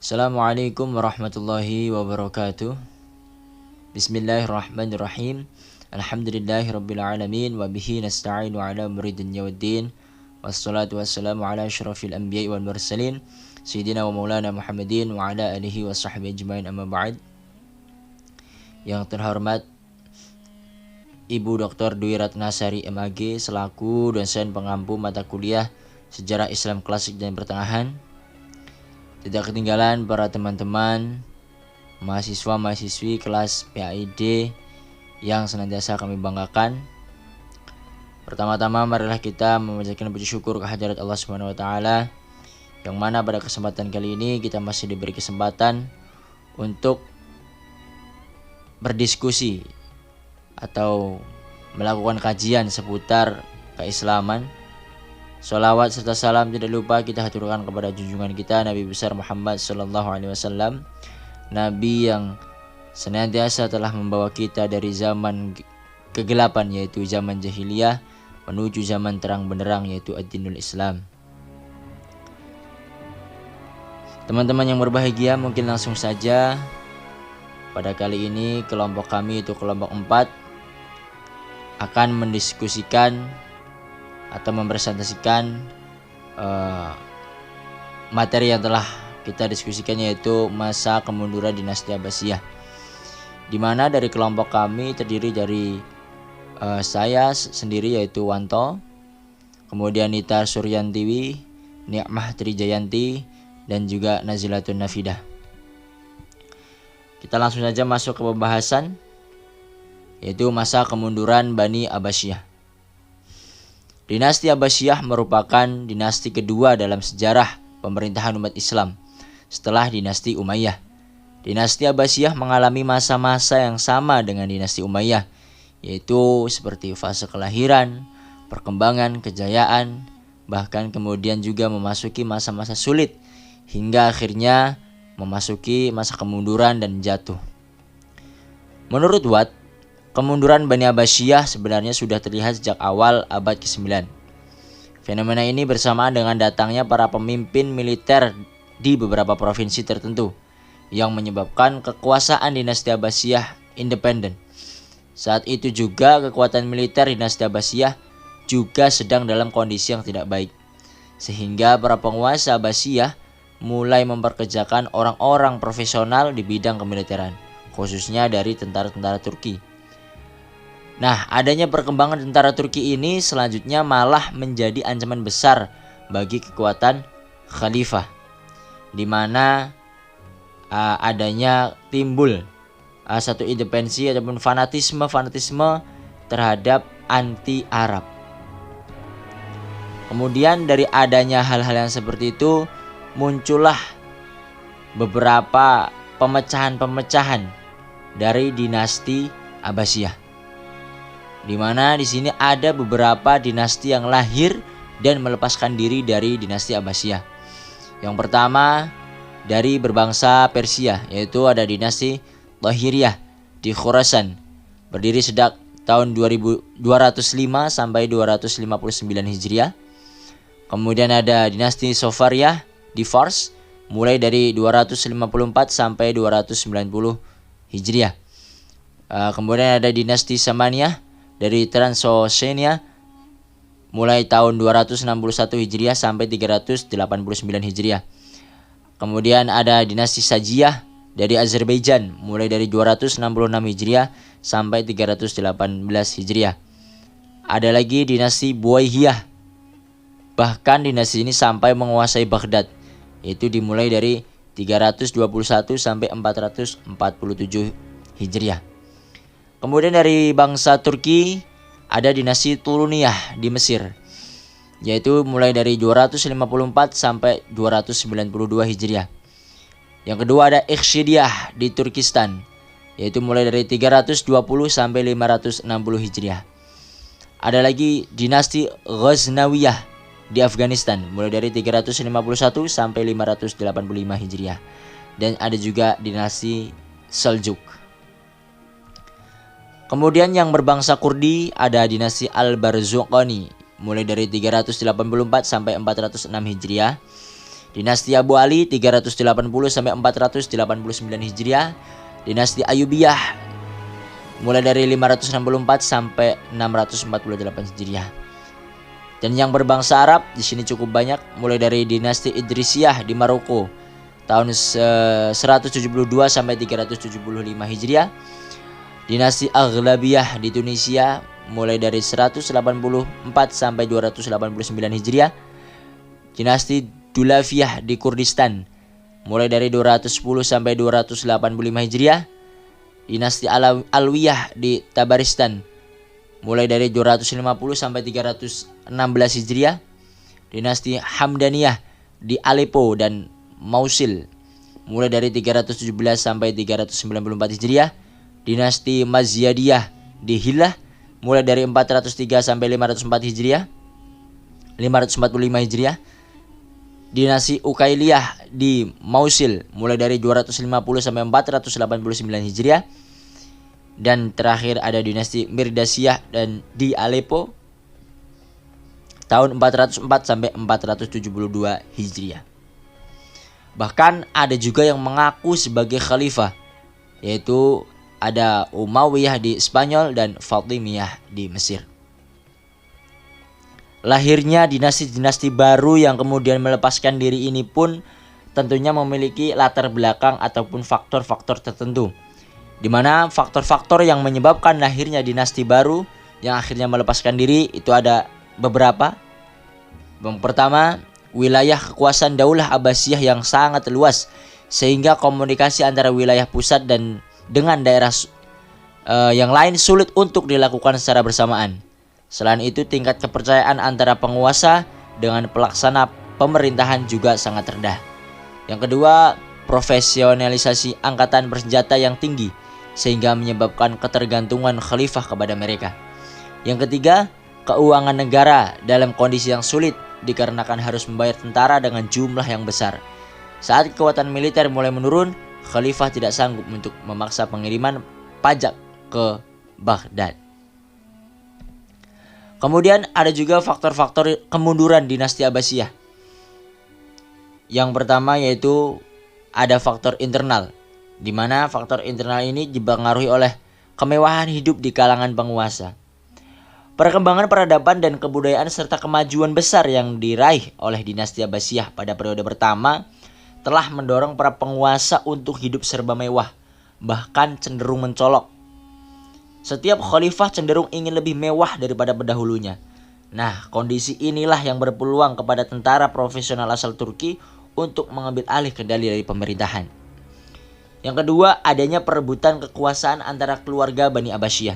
Assalamualaikum warahmatullahi wabarakatuh. Bismillahirrahmanirrahim. Alhamdulillahirabbil alamin wa bihi nasta'inu ala umuri dunya waddin. Wassalatu wassalamu ala asyrafil anbiya'i wal mursalin sayyidina wa maulana Muhammadin wa ala alihi wa sahbihi ajmain, amma ba'd. Yang terhormat Ibu Dr. Dwi Ratnasari MAG selaku dosen pengampu mata kuliah Sejarah Islam Klasik dan Pertengahan. Tidak ketinggalan para teman-teman mahasiswa-mahasiswi kelas PAID yang senantiasa kami banggakan. Pertama-tama marilah kita memanjatkan puji syukur kehadirat Allah Subhanahu wa taala, yang mana pada kesempatan kali ini kita masih diberi kesempatan untuk berdiskusi atau melakukan kajian seputar keislaman. Sholawat serta salam tidak lupa kita haturkan kepada junjungan kita Nabi besar Muhammad sallallahu alaihi wasallam, Nabi yang senantiasa telah membawa kita dari zaman kegelapan yaitu zaman jahiliyah menuju zaman terang benderang yaitu ad-dinul Islam. Teman-teman yang berbahagia, mungkin langsung saja pada kali ini kelompok kami itu kelompok 4 akan mendiskusikan atau mempresentasikan materi yang telah kita diskusikan, yaitu masa kemunduran dinasti Abbasiyah, di mana dari kelompok kami terdiri dari saya sendiri yaitu Wanto, kemudian Nita Suryantiwi, Ni'mah Trijayanti, dan juga Nazilatun Nafidah. Kita langsung saja masuk ke pembahasan, yaitu masa kemunduran Bani Abbasiyah. Dinasti Abbasiyah merupakan dinasti kedua dalam sejarah pemerintahan umat Islam setelah dinasti Umayyah. Dinasti Abbasiyah mengalami masa-masa yang sama dengan dinasti Umayyah, yaitu seperti fase kelahiran, perkembangan, kejayaan, bahkan kemudian juga memasuki masa-masa sulit hingga akhirnya memasuki masa kemunduran dan jatuh. Menurut Watt, kemunduran Bani Abbasiyah sebenarnya sudah terlihat sejak awal abad ke-9. Fenomena ini bersamaan dengan datangnya para pemimpin militer di beberapa provinsi tertentu yang menyebabkan kekuasaan dinasti Abbasiyah independen. Saat itu juga kekuatan militer dinasti Abbasiyah juga sedang dalam kondisi yang tidak baik, sehingga para penguasa Abbasiyah mulai memperkerjakan orang-orang profesional di bidang kemiliteran, khususnya dari tentara-tentara Turki. Nah, adanya perkembangan tentara Turki ini selanjutnya malah menjadi ancaman besar bagi kekuatan khalifah, di mana adanya timbul satu independensi ataupun fanatisme terhadap anti-Arab. Kemudian dari adanya hal-hal yang seperti itu muncullah beberapa pemecahan-pemecahan dari dinasti Abbasiyah, di mana di sini ada beberapa dinasti yang lahir dan melepaskan diri dari dinasti Abbasiyah. Yang pertama dari berbangsa Persia, yaitu ada dinasti Tahiriyah di Khurasan, berdiri sejak tahun 2205 sampai 259 Hijriah. Kemudian ada dinasti Safaryah di Fars, mulai dari 254 sampai 290 Hijriah. Kemudian ada dinasti Samaniyah dari Transoxania, mulai tahun 261 Hijriah sampai 389 Hijriah. Kemudian ada dinasti Sajiyah dari Azerbaijan, mulai dari 266 Hijriah sampai 318 Hijriah. Ada lagi dinasti Buwaihiyah. Bahkan dinasti ini sampai menguasai Baghdad, yaitu dimulai dari 321 sampai 447 Hijriah. Kemudian dari bangsa Turki ada dinasti Turuniyah di Mesir, yaitu mulai dari 254 sampai 292 Hijriah. Yang kedua ada Ikshidiyah di Turkistan, yaitu mulai dari 320 sampai 560 Hijriah. Ada lagi dinasti Ghaznawiyah di Afghanistan, mulai dari 351 sampai 585 Hijriah. Dan ada juga dinasti Seljuk. Kemudian yang berbangsa Kurdi ada dinasti Al-Barzuqani, mulai dari 384 sampai 406 Hijriah. Dinasti Abu Ali 380 sampai 489 Hijriah. Dinasti Ayyubiyah mulai dari 564 sampai 648 Hijriah. Dan yang berbangsa Arab di sini cukup banyak, mulai dari dinasti Idrisiyah di Maroko tahun 172 sampai 375 Hijriah. Dinasti Aghlabiyah di Tunisia mulai dari 184 sampai 289 Hijriah. Dinasti Dulafiyah di Kurdistan mulai dari 210 sampai 285 Hijriah. Dinasti Alwiyah di Tabaristan mulai dari 250 sampai 316 Hijriah. Dinasti Hamdaniyah di Aleppo dan Mosul mulai dari 317 sampai 394 Hijriah. Dinasti Mazyadiyah di Hilah mulai dari 403 sampai 504 Hijriah. 545 Hijriah. Dinasti Ukailiyah di Mosul mulai dari 250 sampai 489 Hijriah. Dan terakhir ada dinasti Mirdasiyah dan di Aleppo tahun 404 sampai 472 Hijriah. Bahkan ada juga yang mengaku sebagai khalifah, yaitu ada Umayyah di Spanyol dan Fatimiyah di Mesir. Lahirnya dinasti-dinasti baru yang kemudian melepaskan diri ini pun tentunya memiliki latar belakang ataupun faktor-faktor tertentu, di mana faktor-faktor yang menyebabkan lahirnya dinasti baru yang akhirnya melepaskan diri itu ada beberapa. Yang pertama, wilayah kekuasaan Daulah Abbasiyah yang sangat luas sehingga komunikasi antara wilayah pusat dan dengan daerah yang lain sulit untuk dilakukan secara bersamaan. Selain itu, tingkat kepercayaan antara penguasa dengan pelaksana pemerintahan juga sangat rendah. Yang kedua, profesionalisasi angkatan bersenjata yang tinggi sehingga menyebabkan ketergantungan khalifah kepada mereka. Yang ketiga, keuangan negara dalam kondisi yang sulit dikarenakan harus membayar tentara dengan jumlah yang besar. Saat kekuatan militer mulai menurun, khalifah tidak sanggup untuk memaksa pengiriman pajak ke Baghdad. Kemudian ada juga faktor-faktor kemunduran dinasti Abbasiyah. Yang pertama yaitu ada faktor internal, di mana faktor internal ini dipengaruhi oleh kemewahan hidup di kalangan penguasa. Perkembangan peradaban dan kebudayaan serta kemajuan besar yang diraih oleh dinasti Abbasiyah pada periode pertama telah mendorong para penguasa untuk hidup serba mewah, bahkan cenderung mencolok. Setiap khalifah cenderung ingin lebih mewah daripada pendahulunya. Nah, kondisi inilah yang berpeluang kepada tentara profesional asal Turki untuk mengambil alih kendali dari pemerintahan. Yang kedua, adanya perebutan kekuasaan antara keluarga Bani Abbasiyah.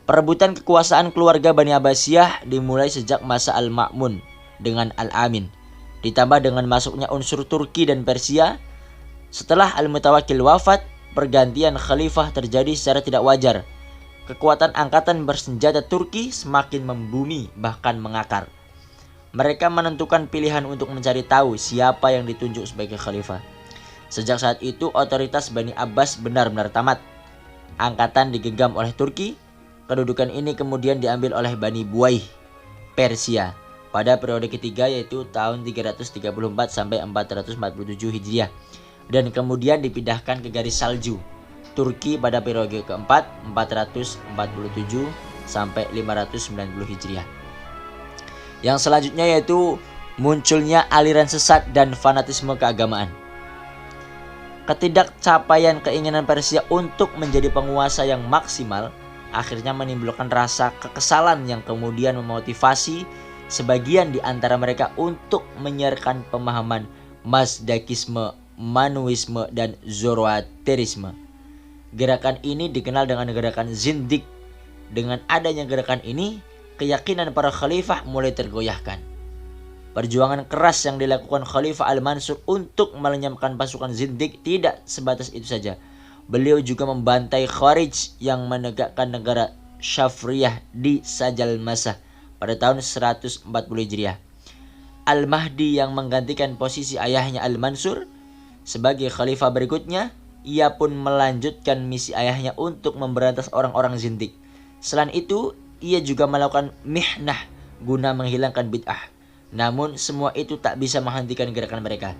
Perebutan kekuasaan keluarga Bani Abbasiyah dimulai sejak masa Al-Ma'mun dengan Al-Amin, ditambah dengan masuknya unsur Turki dan Persia. Setelah Al-Mutawakkil wafat, pergantian khalifah terjadi secara tidak wajar. Kekuatan angkatan bersenjata Turki semakin membumi, bahkan mengakar. Mereka menentukan pilihan untuk mencari tahu siapa yang ditunjuk sebagai khalifah. Sejak saat itu, otoritas Bani Abbas benar-benar tamat. Angkatan digenggam oleh Turki. Kedudukan ini kemudian diambil oleh Bani Buaih, Persia, pada periode ketiga yaitu tahun 334 sampai 447 Hijriah. Dan kemudian dipindahkan ke garis salju Turki pada periode keempat 447 sampai 590 Hijriah. Yang selanjutnya yaitu munculnya aliran sesat dan fanatisme keagamaan. Ketidakcapaian keinginan Persia untuk menjadi penguasa yang maksimal akhirnya menimbulkan rasa kekesalan yang kemudian memotivasi sebagian di antara mereka untuk menyiarkan pemahaman Mazdakisme, Manuisme, dan Zoroasterisme. Gerakan ini dikenal dengan gerakan Zindik. Dengan adanya gerakan ini, keyakinan para khalifah mulai tergoyahkan. Perjuangan keras yang dilakukan Khalifah Al-Mansur untuk melenyapkan pasukan Zindik tidak sebatas itu saja. Beliau juga membantai Khawarij yang menegakkan negara Syafriyah di Sajal Masah pada tahun 140 Hijriah. Al-Mahdi yang menggantikan posisi ayahnya Al-Mansur sebagai khalifah berikutnya, ia pun melanjutkan misi ayahnya untuk memberantas orang-orang Zindik. Selain itu, ia juga melakukan mihnah guna menghilangkan bid'ah. Namun semua itu tak bisa menghentikan gerakan mereka.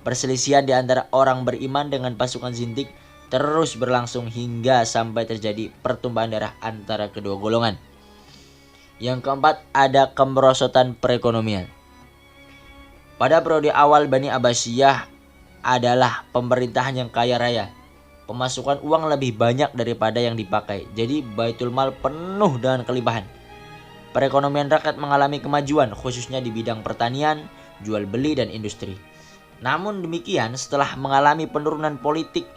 Perselisihan di antara orang beriman dengan pasukan Zindik terus berlangsung hingga sampai terjadi pertumpahan darah antara kedua golongan. Yang keempat, ada kemerosotan perekonomian. Pada periode awal Bani Abbasiyah adalah pemerintahan yang kaya raya. Pemasukan uang lebih banyak daripada yang dipakai. Jadi Baitul Mal penuh dengan kelimpahan. Perekonomian rakyat mengalami kemajuan khususnya di bidang pertanian, jual beli dan industri. Namun demikian, setelah mengalami penurunan politik,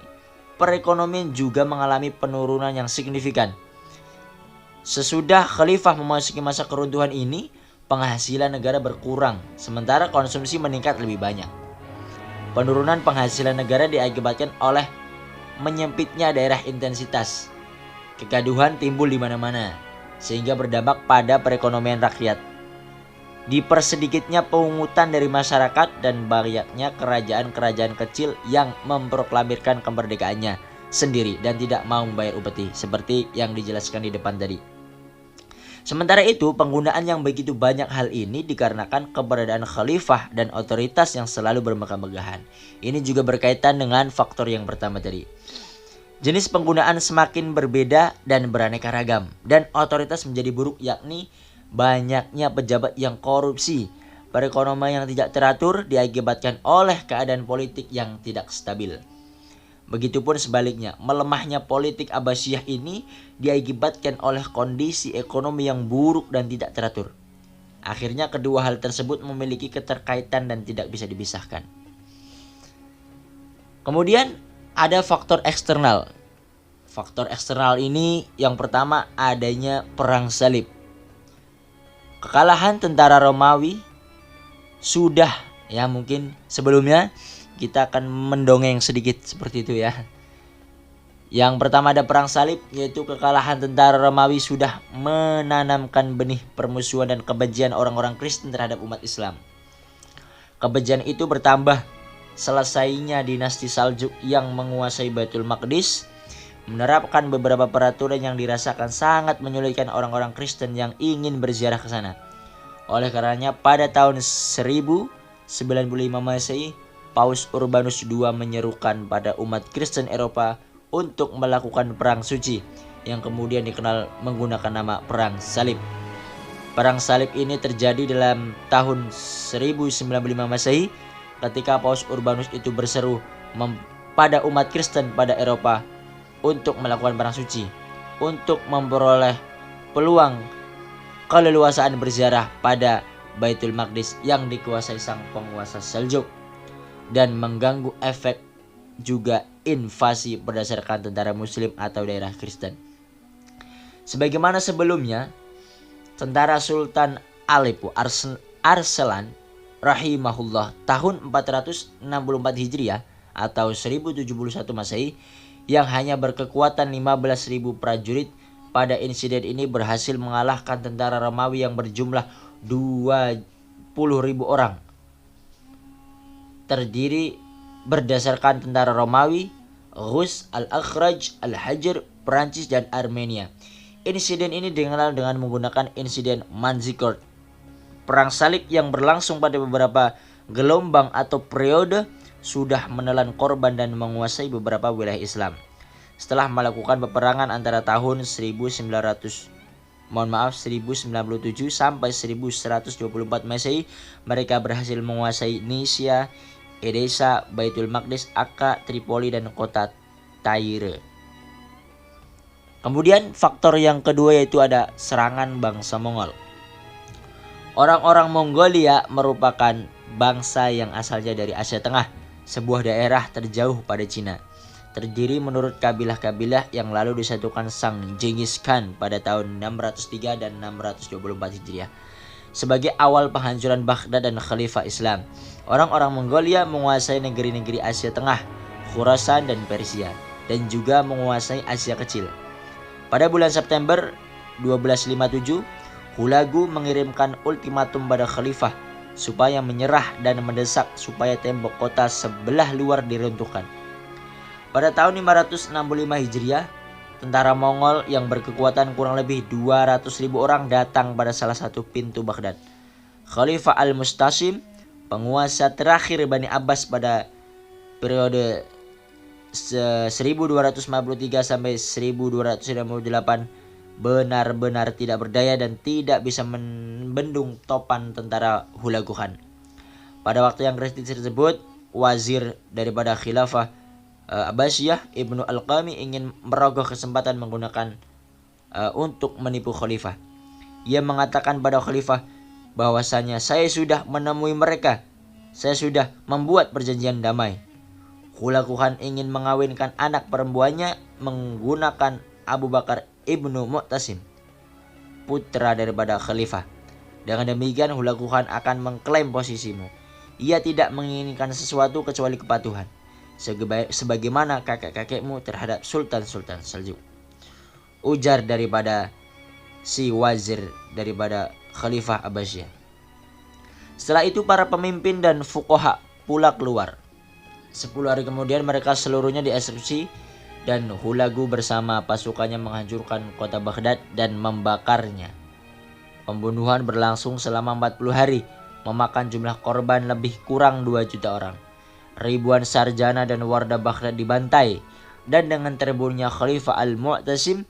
perekonomian juga mengalami penurunan yang signifikan. Sesudah khalifah memasuki masa keruntuhan ini, penghasilan negara berkurang, sementara konsumsi meningkat lebih banyak. Penurunan penghasilan negara diakibatkan oleh menyempitnya daerah intensitas. Kegaduhan timbul di mana-mana, sehingga berdampak pada perekonomian rakyat. Dipersedikitnya pungutan dari masyarakat dan banyaknya kerajaan-kerajaan kecil yang memproklamirkan kemerdekaannya sendiri dan tidak mau membayar upeti, seperti yang dijelaskan di depan tadi. Sementara itu, penggunaan yang begitu banyak hal ini dikarenakan keberadaan khalifah dan otoritas yang selalu bermegah-megahan. Ini juga berkaitan dengan faktor yang pertama tadi. Jenis penggunaan semakin berbeda dan beraneka ragam, dan otoritas menjadi buruk, yakni banyaknya pejabat yang korupsi. Perekonomian yang tidak teratur diakibatkan oleh keadaan politik yang tidak stabil. Begitupun sebaliknya, melemahnya politik Abbasiyah ini diakibatkan oleh kondisi ekonomi yang buruk dan tidak teratur. Akhirnya kedua hal tersebut memiliki keterkaitan dan tidak bisa dipisahkan. Kemudian ada faktor eksternal. Faktor eksternal ini yang pertama adanya perang salib. Kekalahan tentara Romawi sudah mungkin sebelumnya kita akan mendongeng sedikit seperti itu ya. Yang pertama ada perang salib, yaitu kekalahan tentara Romawi sudah menanamkan benih permusuhan dan kebencian orang-orang Kristen terhadap umat Islam. Kebencian itu bertambah selesainya dinasti Saljuk yang menguasai Baitul Maqdis, menerapkan beberapa peraturan yang dirasakan sangat menyulitkan orang-orang Kristen yang ingin berziarah ke sana. Oleh karenanya pada tahun 1095 Masehi, Paus Urbanus II menyerukan pada umat Kristen Eropa untuk melakukan perang suci yang kemudian dikenal menggunakan nama Perang Salib. Perang Salib ini terjadi dalam tahun 1095 Masehi ketika Paus Urbanus itu berseru pada umat Kristen pada Eropa untuk melakukan perang suci, untuk memperoleh peluang keleluasaan berziarah pada Baitul Maqdis yang dikuasai sang penguasa Seljuk, dan mengganggu efek juga invasi berdasarkan tentara muslim atau daerah Kristen. Sebagaimana sebelumnya, tentara Sultan Aleppo Arslan rahimahullah tahun 464 Hijriah atau 1071 Masehi yang hanya berkekuatan 15.000 prajurit, pada insiden ini berhasil mengalahkan tentara Romawi yang berjumlah 20.000 orang. Terdiri berdasarkan tentara Romawi, Rus, Al-Akhraj, Al-Hajr, Perancis dan Armenia. Insiden ini dikenal dengan menggunakan insiden Manzikert. Perang salib yang berlangsung pada beberapa gelombang atau periode sudah menelan korban dan menguasai beberapa wilayah Islam. Setelah melakukan peperangan antara tahun 1097 sampai 1124 Masehi, mereka berhasil menguasai Nisia, Edessa, Baitul Maqdis, Akka, Tripoli dan kota Tyre. Kemudian faktor yang kedua yaitu ada serangan bangsa Mongol. Orang-orang Mongolia merupakan bangsa yang asalnya dari Asia Tengah, sebuah daerah terjauh pada Cina. Terdiri menurut kabilah-kabilah yang lalu disatukan Sang Genghis Khan pada tahun 603 dan 624 Hijriah. Sebagai awal penghancuran Baghdad dan Khalifah Islam, orang-orang Mongolia menguasai negeri-negeri Asia Tengah, Khurasan dan Persia, dan juga menguasai Asia Kecil. Pada bulan September 1257, Hulagu mengirimkan ultimatum pada Khalifah supaya menyerah dan mendesak supaya tembok kota sebelah luar diruntuhkan. Pada tahun 565 Hijriah, tentara Mongol yang berkekuatan kurang lebih 200.000 orang datang pada salah satu pintu Baghdad. Khalifah Al-Mustasim, penguasa terakhir Bani Abbas pada periode 1253 sampai 1298, benar-benar tidak berdaya dan tidak bisa membendung topan tentara Hulagu Khan. Pada waktu yang kritis tersebut, wazir daripada khilafah Abbasiyah, Ibnu Al-Qami, ingin merogoh kesempatan menggunakan untuk menipu khalifah. Ia mengatakan pada khalifah bahwasanya saya sudah menemui mereka, saya sudah membuat perjanjian damai. Hulagu Khan ingin mengawinkan anak perempuannya menggunakan Abu Bakar Ibnu Mu'tasim, putra daripada khalifah. Dengan demikian Hulagu Khan akan mengklaim posisimu. Ia tidak menginginkan sesuatu kecuali kepatuhan, sebagaimana kakek-kakekmu terhadap sultan-sultan Seljuk, ujar daripada si wazir daripada Khalifah Abbasiyah. Setelah itu para pemimpin dan fuqaha pula keluar. 10 hari kemudian mereka seluruhnya dieksekusi dan Hulagu bersama pasukannya menghancurkan kota Baghdad dan membakarnya. Pembunuhan berlangsung selama 40 hari, memakan jumlah korban lebih kurang 2 juta orang. Ribuan sarjana dan warga Baghdad dibantai, dan dengan terbunuhnya Khalifah Al-Mu'tasim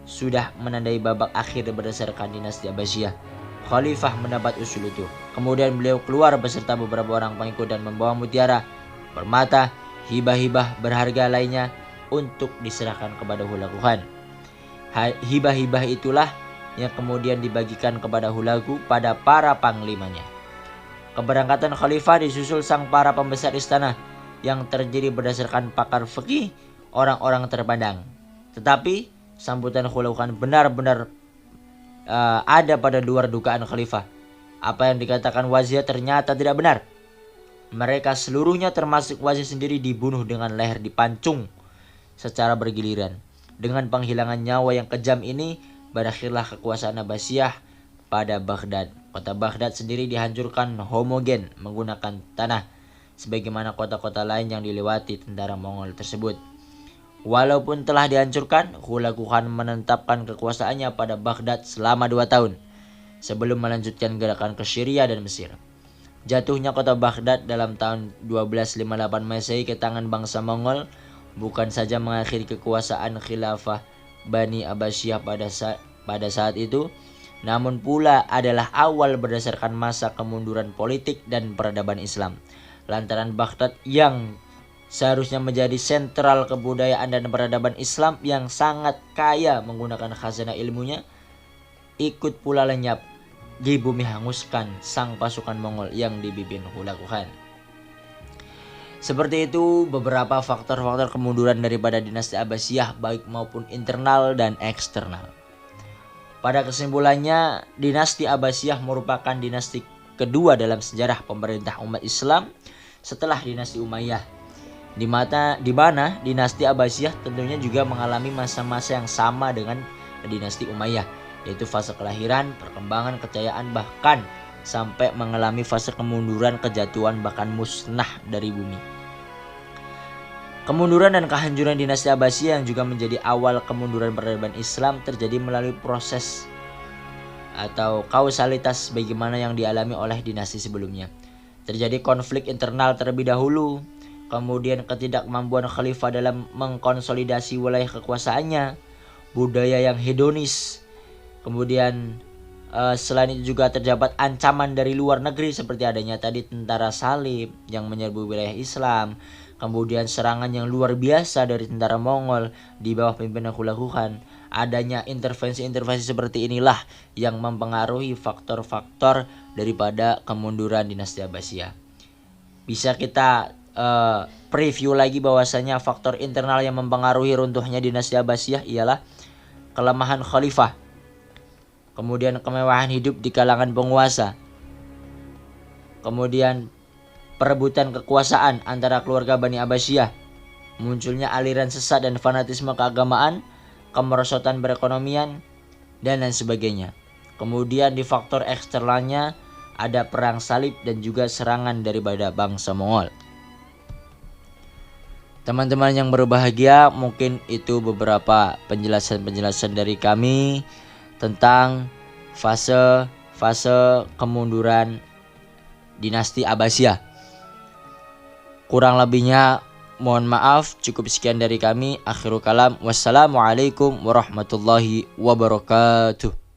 sudah menandai babak akhir berdasarkan dinasti Abbasiyah. Khalifah mendapat usul itu. Kemudian beliau keluar beserta beberapa orang pengikut dan membawa mutiara, permata, hibah-hibah berharga lainnya untuk diserahkan kepada Hulagu Khan. Hibah-hibah itulah yang kemudian dibagikan kepada Hulagu pada para panglimanya. Keberangkatan khalifah disusul sang para pembesar istana yang terdiri berdasarkan pakar fikih, orang-orang terpandang. Tetapi sambutan Hulagu Khan benar-benar ada pada luar dugaan khalifah. Apa yang dikatakan wazir ternyata tidak benar. Mereka seluruhnya termasuk wazir sendiri dibunuh dengan leher dipancung secara bergiliran. Dengan penghilangan nyawa yang kejam ini, berakhirlah kekuasaan Abbasiyah pada Baghdad. Kota Baghdad sendiri dihancurkan homogen menggunakan tanah, sebagaimana kota-kota lain yang dilewati tentara Mongol tersebut. Walaupun telah dihancurkan, Hulagu Khan menetapkan kekuasaannya pada Baghdad selama 2 tahun, sebelum melanjutkan gerakan ke Syria dan Mesir. Jatuhnya kota Baghdad dalam tahun 1258 Masehi ke tangan bangsa Mongol bukan saja mengakhiri kekuasaan khilafah Bani Abbasiyah pada saat itu, namun pula adalah awal berdasarkan masa kemunduran politik dan peradaban Islam. Lantaran Baghdad yang seharusnya menjadi sentral kebudayaan dan peradaban Islam yang sangat kaya menggunakan khazanah ilmunya, ikut pula lenyap di bumi hanguskan sang pasukan Mongol yang dipimpin Hulagu Khan. Seperti itu beberapa faktor-faktor kemunduran daripada dinasti Abbasiyah baik maupun internal dan eksternal. Pada kesimpulannya, dinasti Abbasiyah merupakan dinasti kedua dalam sejarah pemerintah umat Islam setelah dinasti Umayyah. Di mana dinasti Abbasiyah tentunya juga mengalami masa-masa yang sama dengan dinasti Umayyah, yaitu fase kelahiran, perkembangan, kejayaan, bahkan sampai mengalami fase kemunduran, kejatuhan, bahkan musnah dari bumi. Kemunduran dan kehancuran dinasti Abbasiyah yang juga menjadi awal kemunduran peradaban Islam terjadi melalui proses atau kausalitas bagaimana yang dialami oleh dinasti sebelumnya. Terjadi konflik internal terlebih dahulu, kemudian ketidakmampuan khalifah dalam mengkonsolidasi wilayah kekuasaannya, budaya yang hedonis, kemudian selain itu juga terdapat ancaman dari luar negeri seperti adanya tadi tentara salib yang menyerbu wilayah Islam, kemudian serangan yang luar biasa dari tentara Mongol di bawah pimpinan Hulagu Khan. Adanya intervensi-intervensi seperti inilah yang mempengaruhi faktor-faktor daripada kemunduran dinasti Abbasiyah. Bisa kita preview lagi bahwasanya faktor internal yang mempengaruhi runtuhnya dinasti Abbasiyah ialah kelemahan khalifah, kemudian kemewahan hidup di kalangan penguasa, kemudian perebutan kekuasaan antara keluarga Bani Abbasiyah, munculnya aliran sesat dan fanatisme keagamaan, kemerosotan perekonomian, dan lain sebagainya. Kemudian di faktor eksternalnya ada perang salib dan juga serangan daripada bangsa Mongol. Teman-teman yang berbahagia, mungkin itu beberapa penjelasan-penjelasan dari kami tentang fase fase kemunduran dinasti Abbasiyah. Kurang lebihnya mohon maaf. Cukup sekian dari kami. Akhirul kalam. Wassalamualaikum warahmatullahi wabarakatuh.